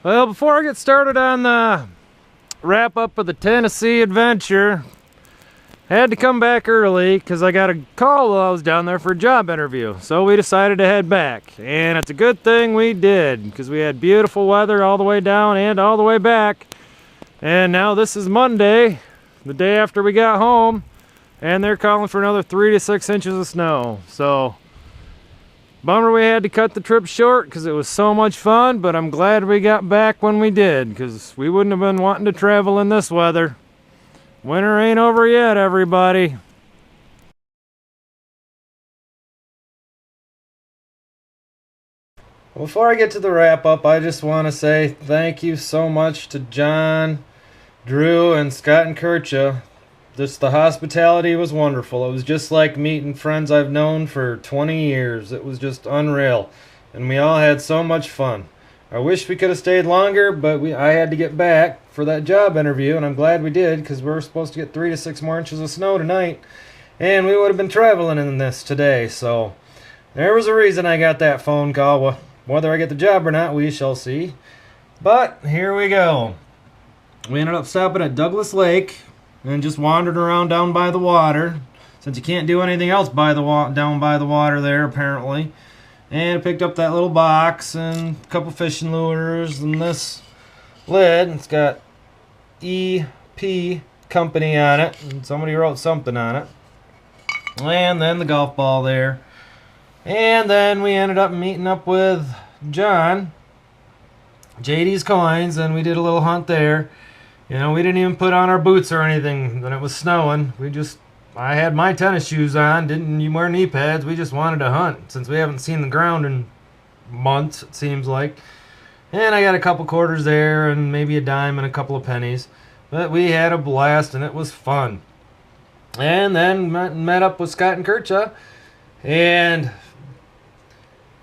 Well, before I get started on the wrap up of the Tennessee adventure, I had to come back early because I got a call while I was down there for a job interview. So we decided to head back. And it's a good thing we did because we had beautiful weather all the way down and all the way back. And now this is Monday, the day after we got home, and they're calling for another 3 to 6 inches of snow. So bummer we had to cut the trip short because it was so much fun, but I'm glad we got back when we did because we wouldn't have been wanting to travel in this weather. Winter ain't over yet, everybody. Before I get to the wrap up, I just want to say thank you so much to John, Drew, and Scott and Kircha. Just the hospitality was wonderful. It was just like meeting friends I've known for 20 years. It was just unreal. And we all had so much fun. I wish we could have stayed longer, but I had to get back for that job interview, and I'm glad we did because we're supposed to get 3 to 6 more inches of snow tonight. And we would have been traveling in this today. So there was a reason I got that phone call. Well, whether I get the job or not, we shall see. But here we go. We ended up stopping at Douglas Lake and just wandered around down by the water, since you can't do anything else down by the water there apparently. And picked up that little box and a couple fishing lures and this lid. It's got EP Company on it, and somebody wrote something on it. And then the golf ball there. And then we ended up meeting up with John, JD's Coins, and we did a little hunt there. You know, we didn't even put on our boots or anything when it was snowing. I had my tennis shoes on, didn't wear knee pads. We just wanted to hunt since we haven't seen the ground in months, it seems like. And I got a couple quarters there and maybe a dime and a couple of pennies. But we had a blast and it was fun. And then met up with Scott and Kircha, and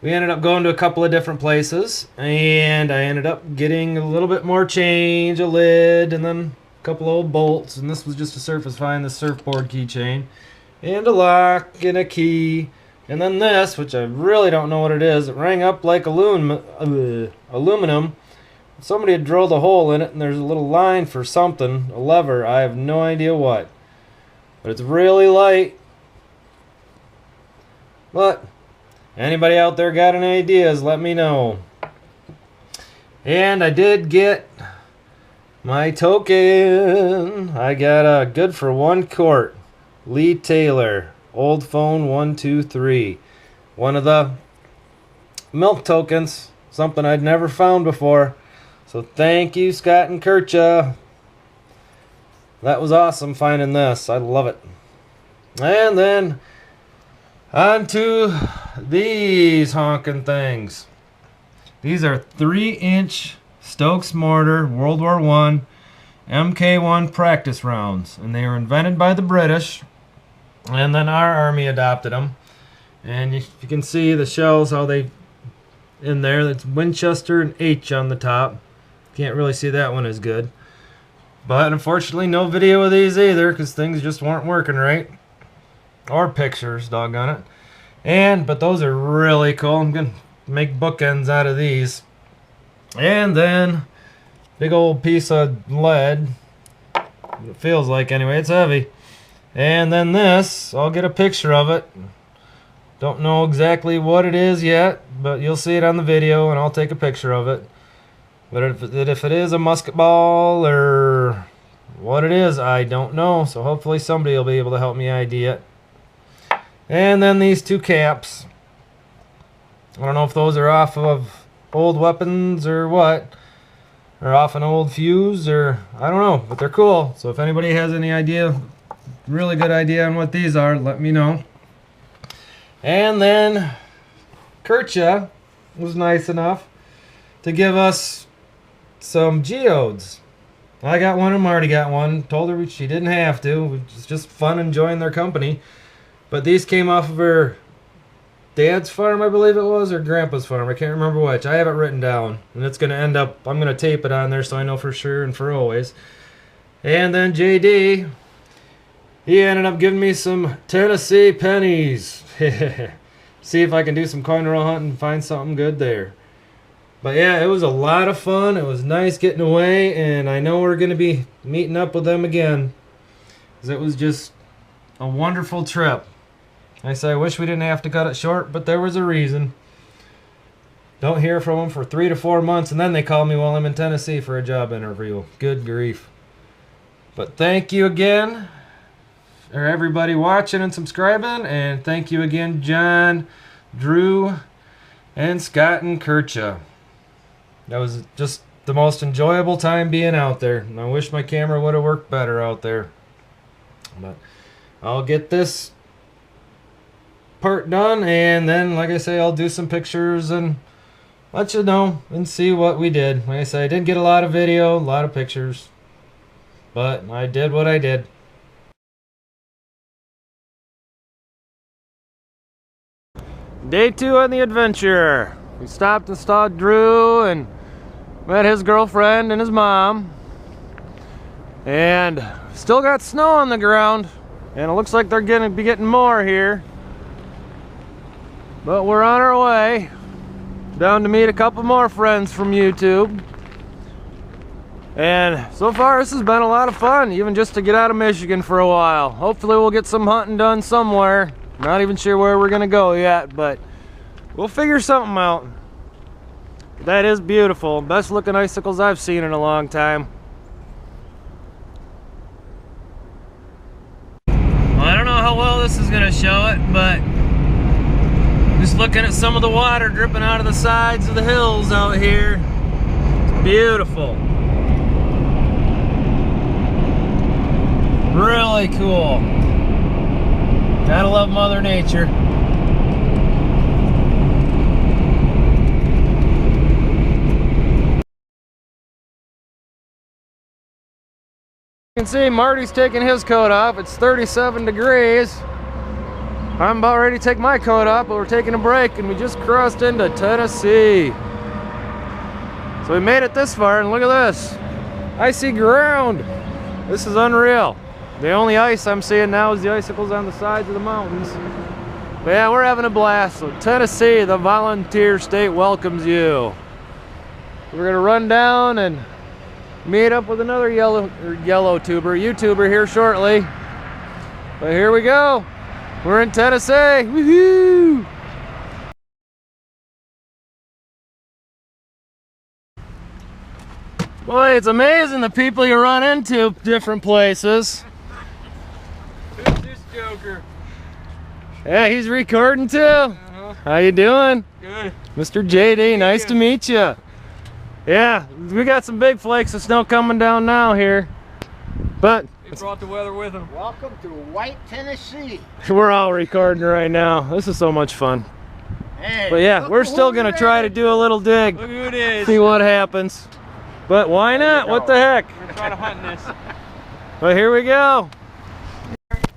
we ended up going to a couple of different places, and I ended up getting a little bit more change, a lid, and then a couple old bolts, and this was just to find the surfboard keychain, and a lock, and a key, and then this, which I really don't know what it is. It rang up like aluminum. Somebody had drilled a hole in it, and there's a little line for something, a lever. I have no idea what. But it's really light. But anybody out there got any ideas, let me know. And I did get my token. I got a good for 1 quart. Lee Taylor, old phone 123. One of the milk tokens. Something I'd never found before. So thank you, Scott and Kircha. That was awesome finding this. I love it. And then on to these honking things. These are 3-inch Stokes Mortar World War I MK1 practice rounds. And they were invented by the British. And then our army adopted them. And you can see the shells, how they in there. That's Winchester and H on the top. Can't really see that one as good. But unfortunately no video of these either because things just weren't working right. Or pictures, doggone it. But those are really cool. I'm going to make bookends out of these. And then, big old piece of lead. It feels like anyway, it's heavy. And then this, I'll get a picture of it. Don't know exactly what it is yet, but you'll see it on the video and I'll take a picture of it. But if it is a musket ball or what it is, I don't know. So hopefully somebody will be able to help me ID it. And then these 2 caps. I don't know if those are off of old weapons or what. Or off an old fuse or I don't know. But they're cool. So if anybody has any idea, really good idea on what these are, let me know. And then Kircha was nice enough to give us some geodes. I got one and Marty got one. Told her she didn't have to. It's just fun enjoying their company. But these came off of her dad's farm, I believe it was, or grandpa's farm. I can't remember which. I have it written down. And it's going to end up, I'm going to tape it on there so I know for sure and for always. And then JD, he ended up giving me some Tennessee pennies. See if I can do some coin roll hunting and find something good there. But yeah, it was a lot of fun. It was nice getting away, and I know we're going to be meeting up with them again. 'Cause it was just a wonderful trip. I say I wish we didn't have to cut it short, but there was a reason. Don't hear from them for 3 to 4 months, and then they call me while I'm in Tennessee for a job interview. Good grief. But thank you again for everybody watching and subscribing, and thank you again, John, Drew, and Scott and Kircha. That was just the most enjoyable time being out there. And I wish my camera would have worked better out there. But I'll get this part done, and then, like I say, I'll do some pictures and let you know and see what we did. Like I say, I didn't get a lot of video, a lot of pictures, but I did what I did. Day 2 on the adventure. We stopped and saw Drew and met his girlfriend and his mom. And still got snow on the ground. And it looks like they're gonna be getting more here. But we're on our way down to meet a couple more friends from YouTube. And so far this has been a lot of fun, even just to get out of Michigan for a while. Hopefully we'll get some hunting done somewhere. Not even sure where we're gonna go yet, but we'll figure something out. That is beautiful. Best looking icicles I've seen in a long time. Well, I don't know how well this is gonna show it, but just looking at some of the water dripping out of the sides of the hills out here. It's beautiful. Really cool. Gotta love Mother Nature. You can see Marty's taking his coat off. It's 37 degrees. I'm about ready to take my coat off, but we're taking a break, and we just crossed into Tennessee. So we made it this far, and look at this. Icy ground. This is unreal. The only ice I'm seeing now is the icicles on the sides of the mountains. But yeah, we're having a blast. So Tennessee, the volunteer state, welcomes you. We're gonna run down and meet up with another YouTuber here shortly. But here we go. We're in Tennessee. Woohoo! Boy, it's amazing the people you run into different places. Who's this joker? Yeah, he's recording too. How you doing? Good. Mr. JD, nice to meet you. Yeah, we got some big flakes of snow coming down now here. But He brought the weather with him. Welcome to White Tennessee. we're all recording right now. This is so much fun. Hey, But yeah, look we're who still gonna try to do a little dig. Look who it is. See what happens. But why not? What the heck? We're gonna try to hunt this. But here we go.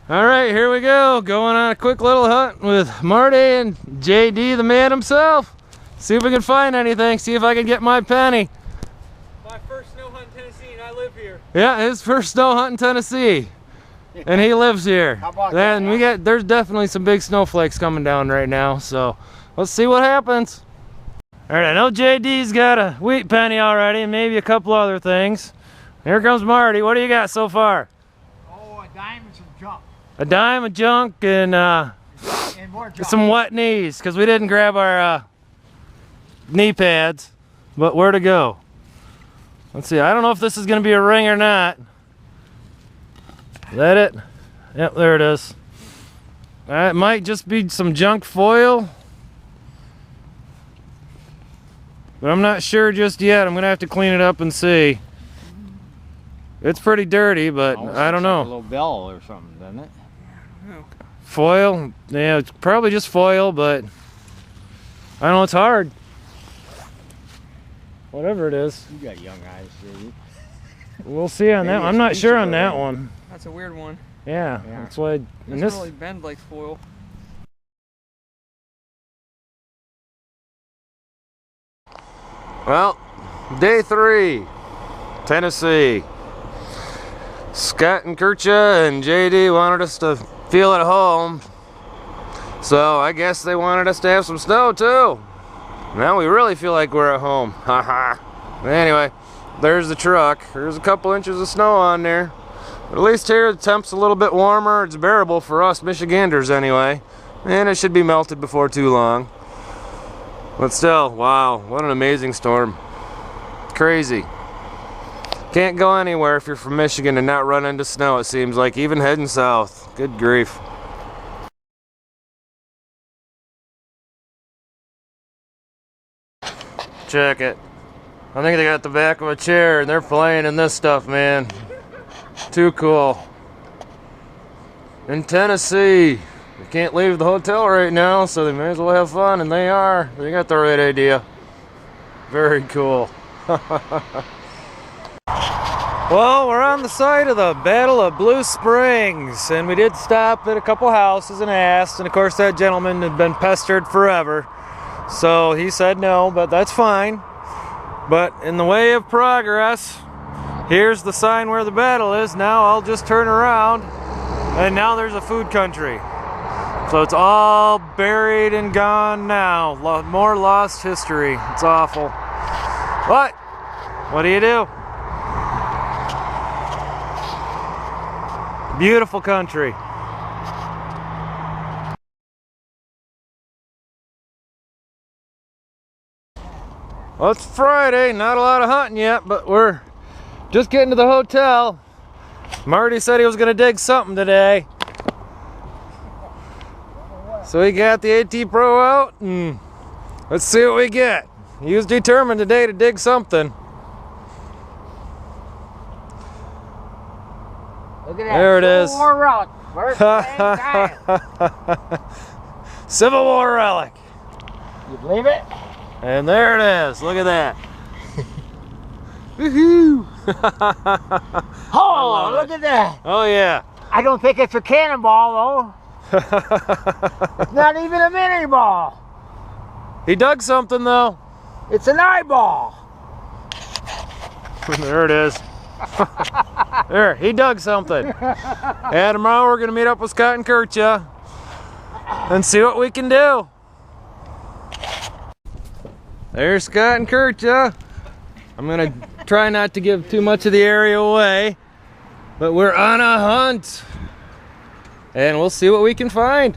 All right, here we go. Going on a quick little hunt with Marty and JD, the man himself. See if we can find anything. See if I can get my penny. My first snow hunt in Tennessee, and I live here. Yeah, his first snow hunt in Tennessee, and he lives here. How about Then that? there's definitely some big snowflakes coming down right now. So let's see what happens. All right, I know JD's got a wheat penny already, and maybe a couple other things. Here comes Marty. What do you got so far? Oh, a dime and some junk. A dime of junk and And more junk. some wet knees, because we didn't grab our knee pads. But where to go? Let's see. I don't know if this is going to be a ring or not. Is that it? Yep, there it is. It might just be some junk foil. But I'm not sure just yet. I'm going to have to clean it up and see. It's pretty dirty, but I don't A know. little bell or something, doesn't it? Foil? Yeah, it's probably just foil, but I know it's hard. Whatever it is. You got young eyes, JD. We'll see on that. Maybe I'm it's not sure pizza on that ring. one. That's a weird one. Yeah, Yeah. that's why. It And doesn't this, really bend like foil. well, day 3, Tennessee. Scott and Kircha and JD wanted us to feel at home, so I guess they wanted us to have some snow too. Now we really feel like we're at home. Haha. Anyway, there's the truck. There's a couple inches of snow on there. But at least here the temp's a little bit warmer. It's bearable for us Michiganders anyway. And it should be melted before too long. But still, wow, what an amazing storm. Crazy. Can't go anywhere if you're from Michigan and not run into snow, it seems like, even heading south. Good grief. Check it. I think they got the back of a chair and they're playing in this stuff, man. Too cool. In Tennessee. They can't leave the hotel right now, so they may as well have fun, and they are. They got the right idea. Very cool. Well, we're on the site of the Battle of Blue Springs, and we did stop at a couple houses and asked, and of course that gentleman had been pestered forever. So he said no, but that's fine. But in the way of progress, here's the sign where the battle is. Now I'll just turn around, and now there's a food country. So it's all buried and gone now. More lost history. It's awful. But what do you do? Beautiful country. Well, it's Friday, not a lot of hunting yet, but we're just getting to the hotel. Marty said he was going to dig something today. So we got the AT Pro out, and let's see what we get. He was determined today to dig something. Look at that. There it is. Civil War relic. First time. Civil War relic. You believe it? And there it is. Look at that. Woohoo! Oh, look at that. Oh yeah. I don't think it's a cannonball though. It's not even a mini ball. He dug something though. It's an eyeball. There it is. There, he dug something. And tomorrow we're gonna meet up with Scott and Kurtja and see what we can do. There's Scott and Kurtja. I'm gonna try not to give too much of the area away, but we're on a hunt. And we'll see what we can find.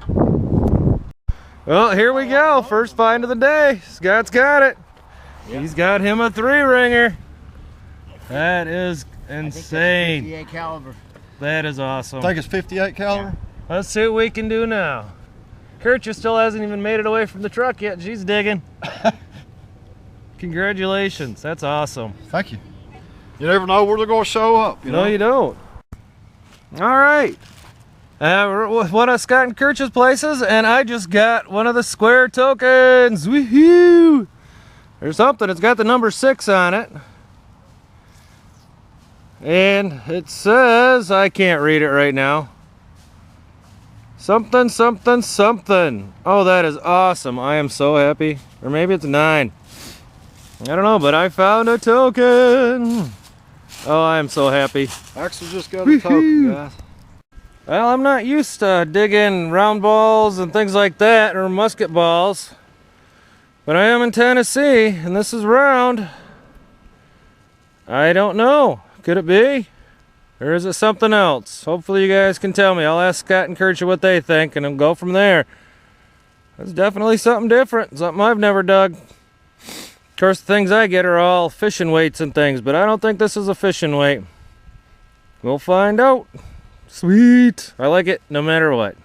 Well, here we go. First find of the day. Scott's got it. Yep. He's got him a 3-ringer. That is insane. 58 caliber. That is awesome. I think it's 58 caliber. Let's see what we can do now. Kurtja still hasn't even made it away from the truck yet. She's digging. Congratulations. That's awesome. Thank you. You never know where they're going to show up. No, you don't. All right. We're with one of Scott and Kurtja's places, and I just got one of the square tokens. Woohoo! There's something. It's got the number 6 on it. And it says, I can't read it right now. Something, something, something. Oh, that is awesome. I am so happy. Or maybe it's 9. I don't know, but I found a token. Oh, I am so happy. Axel just got a token, guys. Well, I'm not used to digging round balls and things like that, or musket balls. But I am in Tennessee, and this is round. I don't know. Could it be? Or is it something else? Hopefully you guys can tell me. I'll ask Scott and Kurtja what they think, and then go from there. That's definitely something different. Something I've never dug. Of course, the things I get are all fishing weights and things, but I don't think this is a fishing weight. We'll find out. Sweet. I like it no matter what.